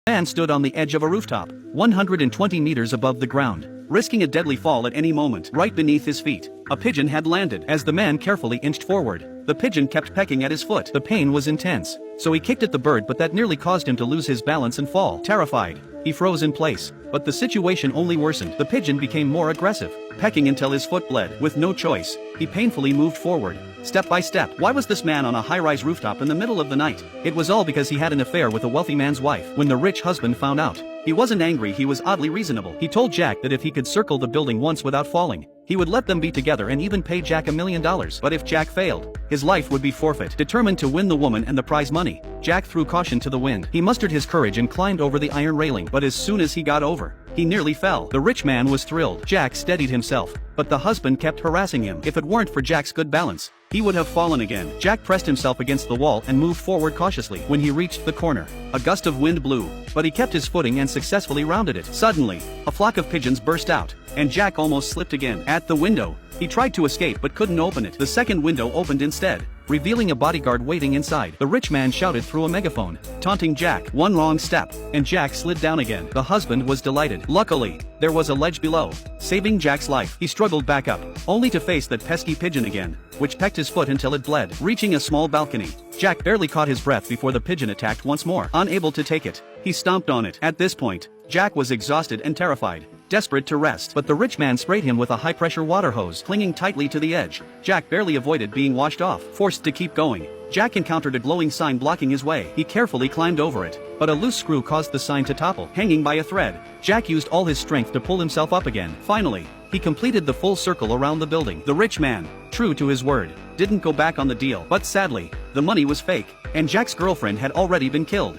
Man stood on the edge of a rooftop, 120 meters above the ground, risking a deadly fall at any moment. Right beneath his feet, a pigeon had landed. As the man carefully inched forward, the pigeon kept pecking at his foot. The pain was intense, so he kicked at the bird, but that nearly caused him to lose his balance and fall. Terrified, he froze in place, but the situation only worsened. The pigeon became more aggressive, pecking until his foot bled. With no choice, he painfully moved forward, step by step. Why was this man on a high-rise rooftop in the middle of the night? It was all because he had an affair with a wealthy man's wife. When the rich husband found out, he wasn't angry, he was oddly reasonable. He told Jack that if he could circle the building once without falling, he would let them be together and even pay Jack $1 million. But if Jack failed, his life would be forfeit. Determined to win the woman and the prize money, Jack threw caution to the wind. He mustered his courage and climbed over the iron railing, but as soon as he got over, he nearly fell. The rich man was thrilled. Jack steadied himself, but the husband kept harassing him. If it weren't for Jack's good balance, he would have fallen again. Jack pressed himself against the wall and moved forward cautiously. When he reached the corner, a gust of wind blew, but he kept his footing and successfully rounded it. Suddenly, a flock of pigeons burst out, and Jack almost slipped again. At the window, he tried to escape but couldn't open it. The second window opened instead, revealing a bodyguard waiting inside. The rich man shouted through a megaphone, taunting Jack. One wrong step, and Jack slid down again. The husband was delighted. Luckily, there was a ledge below, saving Jack's life. He struggled back up, only to face that pesky pigeon again, which pecked his foot until it bled. Reaching a small balcony, Jack barely caught his breath before the pigeon attacked once more. Unable to take it, he stomped on it. At this point, Jack was exhausted and terrified, desperate to rest. But the rich man sprayed him with a high-pressure water hose, clinging tightly to the edge. Jack barely avoided being washed off. Forced to keep going, Jack encountered a glowing sign blocking his way. He carefully climbed over it, but a loose screw caused the sign to topple. Hanging by a thread, Jack used all his strength to pull himself up again. Finally, he completed the full circle around the building. The rich man, true to his word, didn't go back on the deal. But sadly, the money was fake, and Jack's girlfriend had already been killed.